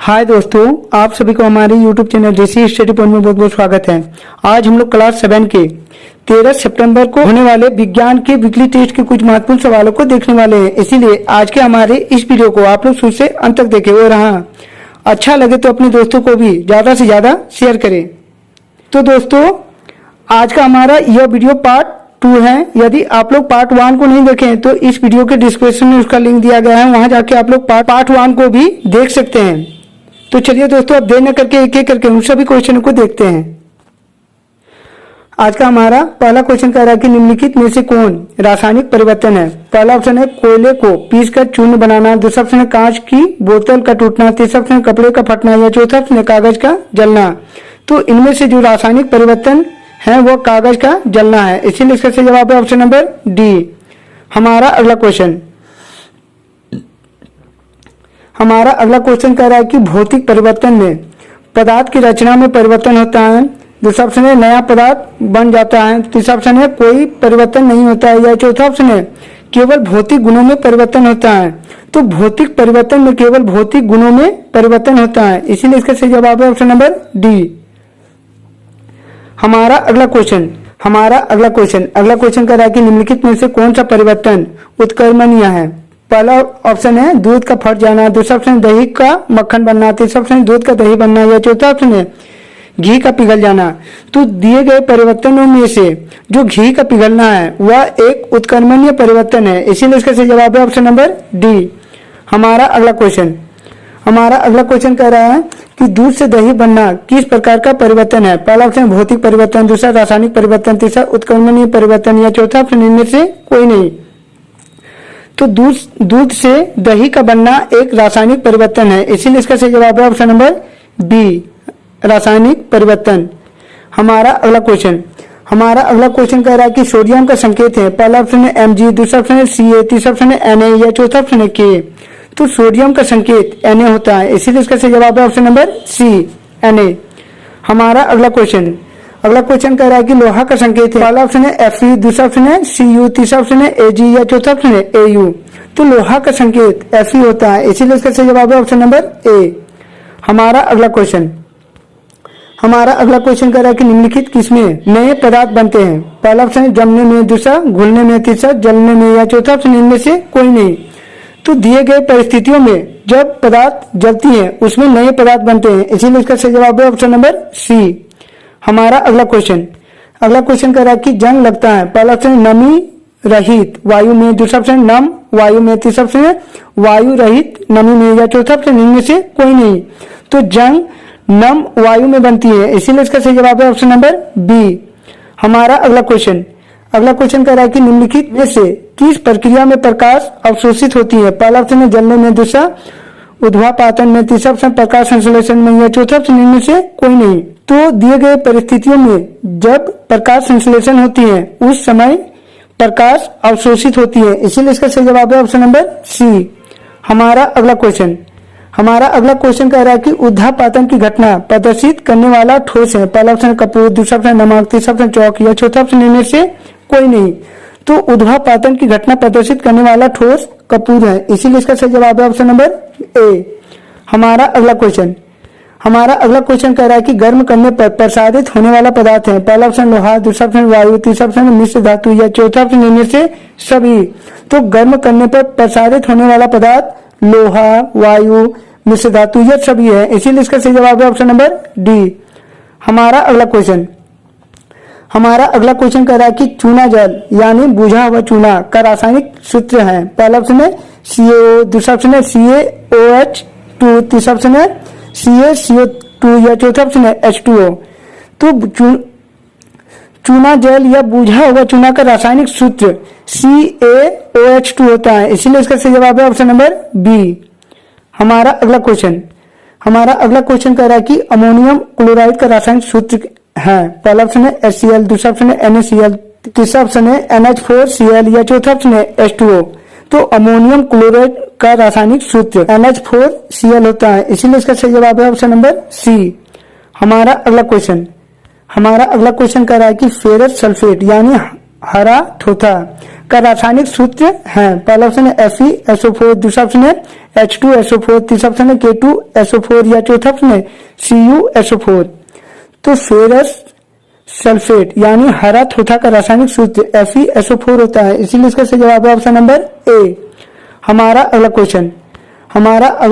हाय दोस्तों, आप सभी को हमारे YouTube चैनल जेसी स्टडी पॉइंट में बहुत बहुत स्वागत है। आज हम लोग क्लास 7 के 13 सितंबर को होने वाले विज्ञान के वीकली टेस्ट के कुछ महत्वपूर्ण सवालों को देखने वाले हैं। इसीलिए आज के हमारे इस वीडियो को आप लोग शुरू से अंत तक देखें और हाँ, अच्छा लगे तो अपने दोस्तों को भी ज्यादा से ज्यादा शेयर करें। तो दोस्तों, आज का हमारा यह वीडियो पार्ट 2 है। यदि आप लोग पार्ट 1 को नहीं देखें तो इस वीडियो के डिस्क्रिप्शन में उसका लिंक दिया गया है, वहां जाके आप लोग पार्ट 1 को भी देख सकते हैं। तो चलिए दोस्तों, अब देर न करके एक एक करके उन सभी क्वेश्चन को देखते हैं। आज का हमारा पहला क्वेश्चन कह रहा है कि निम्नलिखित में से कौन रासायनिक परिवर्तन है। पहला ऑप्शन है कोयले को पीसकर चूर्ण बनाना, दूसरा ऑप्शन है कांच की बोतल का टूटना, तीसरा ऑप्शन है कपड़े का फटना या चौथा ऑप्शन है कागज का जलना। तो इनमें से जो रासायनिक परिवर्तन है वो कागज का जलना है, इसीलिए इसका सही जवाब है ऑप्शन नंबर डी। हमारा अगला क्वेश्चन कह रहा है कि भौतिक परिवर्तन में पदार्थ की रचना में परिवर्तन होता है। दूसरा ऑप्शन है नया पदार्थ बन जाता है, तीसरा ऑप्शन है कोई परिवर्तन नहीं होता है या चौथा ऑप्शन है केवल भौतिक गुणों में परिवर्तन होता है। तो भौतिक परिवर्तन में केवल भौतिक गुणों में परिवर्तन होता है, इसीलिए इसका सही जवाब है ऑप्शन नंबर डी। हमारा अगला क्वेश्चन कह रहा है कि निम्नलिखित में से कौन सा परिवर्तन उत्क्रमणीय है। पहला ऑप्शन है दूध का फट जाना, दूसरा ऑप्शन दही का मक्खन बनना, तीसरा ऑप्शन दूध का दही बनना या चौथा ऑप्शन है घी का पिघल जाना। तो दिए गए परिवर्तनों में से जो घी का पिघलना है वह एक उत्क्रमणीय परिवर्तन है, इसीलिए इसका सही जवाब है ऑप्शन नंबर डी। हमारा अगला क्वेश्चन कह रहा है कि दूध से दही बनना किस प्रकार का परिवर्तन है। पहला ऑप्शन भौतिक परिवर्तन, दूसरा रासायनिक परिवर्तन, तीसरा उत्क्रमणीय परिवर्तन या चौथा ऑप्शन इनमें से कोई नहीं। तो दूध से दही का बनना एक रासायनिक परिवर्तन है, इसीलिए इसका सही जवाब है ऑप्शन नंबर बी, रासायनिक परिवर्तन। हमारा अगला क्वेश्चन कह रहा है कि सोडियम का संकेत है। पहला ऑप्शन है Mg, दूसरा ऑप्शन है Ca, तीसरा ऑप्शन है Na या चौथा ऑप्शन है K। तो सोडियम का संकेत Na होता है, इसीलिए इसका सही जवाब है ऑप्शन नंबर सी, Na। हमारा अगला क्वेश्चन कह रहा है कि लोहा का संकेत है। पहला ऑप्शन है Fe, दूसरा ऑप्शन है Cu, तीसरा ऑप्शन है Ag या चौथा ऑप्शन है Au। तो लोहा का संकेत Fe होता है, इसीलिए इसका सही जवाब है ऑप्शन नंबर ए। हमारा अगला क्वेश्चन कह रहा है कि निम्नलिखित किसमें नए पदार्थ बनते हैं। पहला ऑप्शन है जमने में, दूसरा घुलने में, तीसरा जलने में या चौथा ऑप्शन इनमें से कोई नहीं। तो दिए गए परिस्थितियों में जब पदार्थ जलती है उसमें नए पदार्थ बनते हैं, इसीलिए इसका सही जवाब है ऑप्शन नंबर सी। हमारा अगला क्वेश्चन कह रहा है कि जंग लगता है। पहला ऑप्शन नमी रहित वायु में, दूसरा ऑप्शन नम वायु में, तीसरा ऑप्शन है वायु रहित नमी में या चौथा ऑप्शन इनमें से कोई नहीं। तो जंग नम वायु में बनती है, इसीलिए इसका सही जवाब है ऑप्शन नंबर बी। हमारा अगला क्वेश्चन कह रहा है कि निम्नलिखित में से किस प्रक्रिया में प्रकाश अवशोषित होती है। पहला ऑप्शन है जलने में, दूसरा ऊर्ध्वापातन में, तीसरा ऑप्शन प्रकाश संश्लेषण में या चौथा ऑप्शन इनमें से कोई नहीं। तो दिए गए परिस्थितियों में जब प्रकाश संश्लेषण होती है उस समय प्रकाश अवशोषित होती है, इसीलिए इसका सही जवाब है ऑप्शन नंबर सी। हमारा अगला क्वेश्चन कह रहा है कि ऊर्ध्वापातन की घटना प्रदर्शित करने वाला ठोस है। पहला ऑप्शन कपूर, दूसरा ऑप्शन नमक, तीसरा ऑप्शन चौक या चौथा ऑप्शन इनमें से कोई नहीं। तो ऊर्ध्वापातन की घटना प्रदर्शित करने वाला ठोस कपूर है, इसीलिए इसका सही जवाब है ऑप्शन नंबर ए। हमारा अगला क्वेश्चन कह रहा है कि गर्म करने पर प्रसारित होने वाला पदार्थ है। पहला ऑप्शन लोहा, दूसरा ऑप्शन वायु, तीसरा ऑप्शन मिश्र धातु या चौथा ऑप्शन इनमें से सभी। तो गर्म करने पर प्रसारित होने वाला पदार्थ लोहा, वायु, मिश्र धातु ये सभी है, इसीलिए इसका सही जवाब है ऑप्शन नंबर डी। हमारा अगला क्वेश्चन कह रहा है कि चूना जल यानी बुझा हुआ चूना का रासायनिक सूत्र है। पहला ऑप्शन है CaO, दूसरा ऑप्शन है CaOH2, तीसरा ऑप्शन है CaCO2 या चौथा ऑप्शन है H2O। तो चूना जल या बुझा हुआ चूना का रासायनिक सूत्र CaOH2 होता है, इसीलिए इसका सही जवाब है ऑप्शन नंबर बी। हमारा अगला क्वेश्चन कह रहा है कि अमोनियम क्लोराइड का रासायनिक सूत्र है। पहला ऑप्शन है HCl, दूसरा ऑप्शन है NaCl, तीसरा ऑप्शन है NH4Cl या चौथा ऑप्शन है H2O। तो अमोनियम क्लोराइड का रासायनिक सूत्र NH4Cl होता है, इसीलिए इसका सही जवाब है ऑप्शन नंबर सी। हमारा अगला क्वेश्चन कह रहा है कि फेरस सल्फेट यानी हरा थोथा का रासायनिक सूत्र है? पहला ऑप्शन है FeSO4, दूसरा ऑप्शन है H2SO4, तीसरा ऑप्शन है K2SO4 या चौथा ऑप्शन है CuSO4। तो फेरस सल्फेट यानी हरा थोथा का रासायनिक सूत्र FeSO4 होता है, इसीलिए इसका सही जवाब है ऑप्शन नंबर ए। हमारा अगला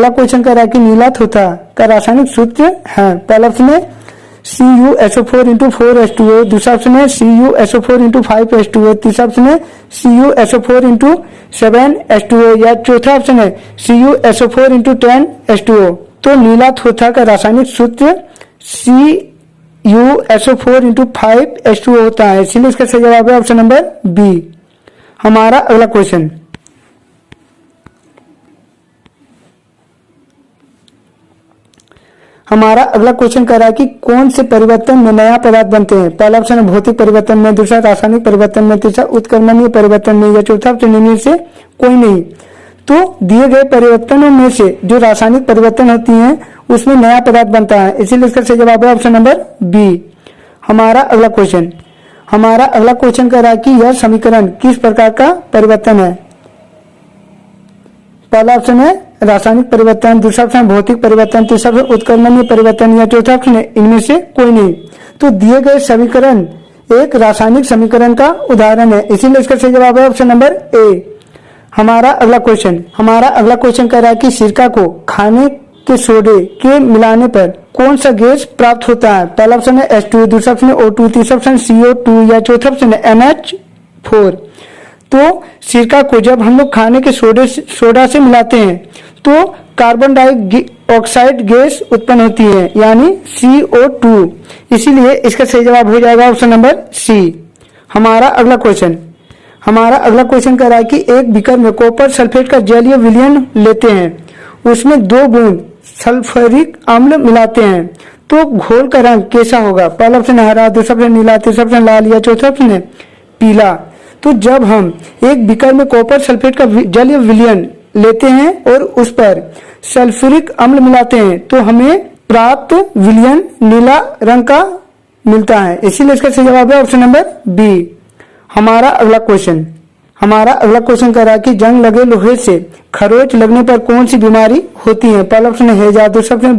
क्वेश्चन कह रहा है कि नीला थोथा का रासायनिक सूत्र है? पहला ऑप्शन है CuSO4 into 4H2O, दूसरा ऑप्शन है CuSO4 into 5H2O, तीसरा ऑप्शन है CuSO4 into 7H2O या चौथा ऑप्शन है CuSO4 into 10H2O। तो नीला थोथा का रासायनिक सूत्र CuSO4 into 5H2O होता है, इसलिए इसका सही जवाब है ऑप्शन नंबर बी। हमारा अगला क्वेश्चन कह रहा है कि कौन से परिवर्तन में नया पदार्थ बनते हैं? पहला ऑप्शन है भौतिक परिवर्तन में, दूसरा रासायनिक परिवर्तन में, तीसरा उत्क्रमणीय परिवर्तन में या चौथा ऑप्शन इनमें से कोई नहीं। तो दिए गए परिवर्तनों में से जो रासायनिक परिवर्तन होती हैं उसमें नया पदार्थ बनता है, इसीलिए इसका सही जवाब है ऑप्शन नंबर बी। हमारा अगला क्वेश्चन कह रहा है कि यह समीकरण किस प्रकार का परिवर्तन है? पहला ऑप्शन है रासायनिक परिवर्तन, दूसरा ऑप्शन भौतिक परिवर्तन, तीसरा ऑप्शन उत्क्रमणीय परिवर्तन या चौथा ऑप्शन है इनमें से कोई नहीं। तो दिए गए समीकरण एक रासायनिक समीकरण का उदाहरण है, इसीलिए इसका सही जवाब है ऑप्शन नंबर ए। हमारा अगला क्वेश्चन कह रहा है कि सिरका को खाने के सोडे के मिलाने पर कौन सा गैस प्राप्त होता है? पहला ऑप्शन है H2, दूसरा ऑप्शन है O2, तीसरा ऑप्शन CO2 या चौथा ऑप्शन है NH4। तो सिरका को जब हम लोग खाने के सोडा से मिलाते हैं तो कार्बन डाइऑक्साइड गैस उत्पन्न होती है यानी CO2, इसीलिए इसका सही जवाब हो जाएगा ऑप्शन नंबर सी। हमारा अगला क्वेश्चन कह रहा है कि एक बीकर में कॉपर सल्फेट का जलीय विलयन लेते हैं, उसमें 2 बूंद सल्फ्यूरिक अम्ल मिलाते हैं, तो घोल का रंग कैसा होगा? पहला ऑप्शन है हरा, दूसरा ऑप्शन नीला, तीसरा ऑप्शन लाल या चौथा ऑप्शन है पीला। तो जब हम एक बीकर में कॉपर सल्फेट का जलीय विलयन लेते हैं और उस पर सल्फ्यूरिक अम्ल मिलाते हैं तो हमें प्राप्त विलयन नीला रंग का मिलता है, इसीलिए इसका सही जवाब है ऑप्शन नंबर बी। हमारा अगला क्वेश्चन कह रहा है कि जंग लगे लोहे से खरोच लगने पर कौन सी बीमारी होती है? पहला ऑप्शन है हैजा, दूसरा ऑप्शन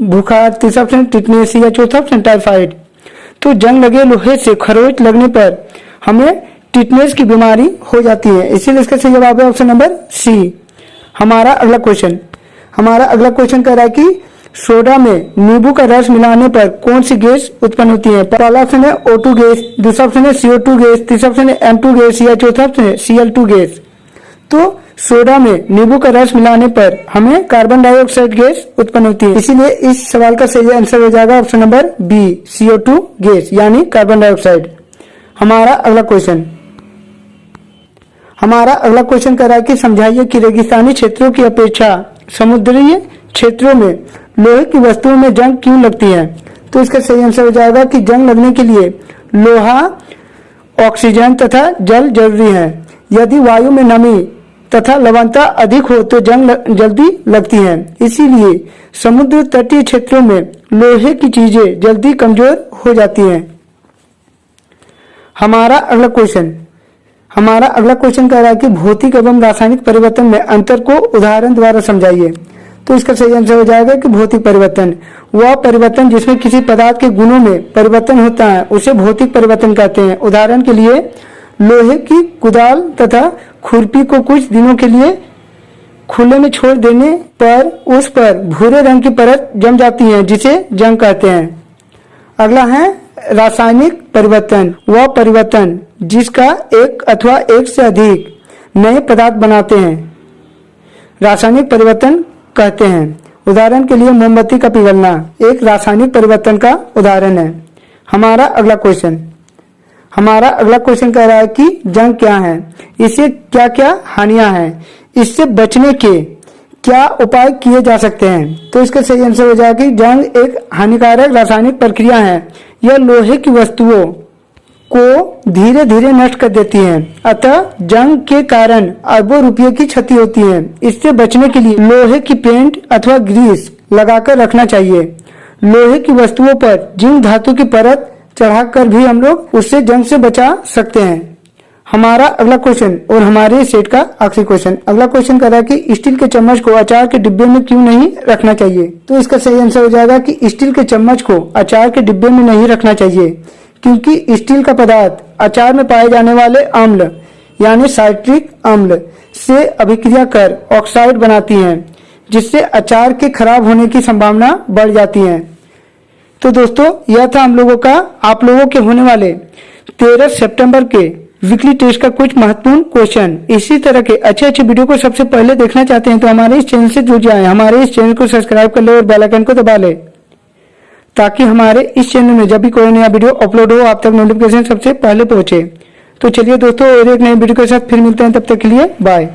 बुखार, तीसरा ऑप्शन टिटनेस या चौथा ऑप्शन टाइफाइड। तो जंग लगे लोहे से खरोच लगने पर हमें टिटनेस की बीमारी हो जाती है, इसीलिए इसका सही जवाब है ऑप्शन नंबर सी। हमारा अगला क्वेश्चन कह रहा है कि सोडा में नींबू का रस मिलाने पर कौन सी गैस उत्पन्न होती है? पहला ऑप्शन है O2 गैस, दूसरा ऑप्शन है CO2 गैस, तीसरा ऑप्शन है M2 गैस या चौथा ऑप्शन है Cl2 गैस। तो सोडा में नींबू का रस मिलाने पर हमें कार्बन डाइऑक्साइड गैस उत्पन्न होती है, इसीलिए इस सवाल का सही आंसर हो जाएगा option number B CO2 gas यानी कार्बन डाइऑक्साइड। हमारा अगला क्वेश्चन कह रहा है कि समझाइए कि रेगिस्तानी क्षेत्रों की अपेक्षा समुद्रीय क्षेत्रों में लोहे की वस्तुओं में जंग क्यों लगती है? तो इसका सही आंसर हो जाएगा कि जंग लगने के लिए लोहा, ऑक्सीजन तथा जल जरूरी है। यदि वायु में नमी तथा लवणता अधिक हो तो जंग जल्दी लगती है, इसीलिए समुद्र तटीय क्षेत्रों में लोहे की चीजें जल्दी कमजोर हो जाती हैं। हमारा अगला क्वेश्चन कह रहा है कि भौतिक एवं रासायनिक परिवर्तन में अंतर को उदाहरण द्वारा समझाइए। तो इसका सही आंसर हो जाएगा कि भौतिक परिवर्तन वह परिवर्तन जिसमें किसी पदार्थ के गुणों में परिवर्तन होता है उसे भौतिक परिवर्तन कहते हैं। उदाहरण के लिए लोहे की कुदाल तथा खुरपी को कुछ दिनों के लिए खुले में छोड़ देने पर उस पर भूरे रंग की परत जम जाती है जिसे जंग कहते हैं। अगला है रासायनिक परिवर्तन वह परिवर्तन जिसका एक अथवा एक से अधिक नए पदार्थ बनाते हैं रासायनिक परिवर्तन कहते हैं। उदाहरण के लिए मोमबत्ती का पिघलना एक रासायनिक परिवर्तन का उदाहरण है। हमारा अगला क्वेश्चन कह रहा है कि जंग क्या है, इससे क्या क्या हानियां हैं, इससे बचने के क्या उपाय किए जा सकते हैं। तो इसका सही आंसर हो जाएगा कि जंग एक हानिकारक रासायनिक प्रक्रिया है। यह लोहे की वस्तुओं को धीरे धीरे नष्ट कर देती है, अतः जंग के कारण अरबों रुपये की क्षति होती है। इससे बचने के लिए लोहे की पेंट अथवा ग्रीस लगाकर रखना चाहिए। लोहे की वस्तुओं पर जिंक धातु की परत चढ़ाकर भी हम लोग उससे जंग से बचा सकते हैं। हमारा अगला क्वेश्चन और हमारे सेट का आखिरी क्वेश्चन। अगला क्वेश्चन कर रहा है कि स्टील के चम्मच को अचार के डिब्बे में क्यों नहीं रखना चाहिए। तो इसका सही आंसर हो जाएगा कि स्टील के चम्मच को अचार के डिब्बे में नहीं रखना चाहिए, क्योंकि स्टील का पदार्थ अचार में पाए जाने वाले अम्ल यानी साइट्रिक अम्ल से अभिक्रिया कर ऑक्साइड बनाती हैं, जिससे अचार के खराब होने की संभावना बढ़ जाती है। तो दोस्तों यह था हम लोगों का आप लोगों के होने वाले 13 सितंबर के वीकली टेस्ट का कुछ महत्वपूर्ण क्वेश्चन। इसी तरह के अच्छे अच्छे वीडियो को सबसे पहले देखना चाहते हैं तो हमारे इस चैनल से जुड़ जाएं, हमारे इस चैनल को सब्सक्राइब कर ले और बेल आइकन को दबा ले, ताकि हमारे इस चैनल में जब भी कोई नया वीडियो अपलोड हो आप तक नोटिफिकेशन सबसे पहले पहुंचे। तो चलिए दोस्तों और एक नए वीडियो के साथ फिर मिलते हैं, तब तक के लिए बाय।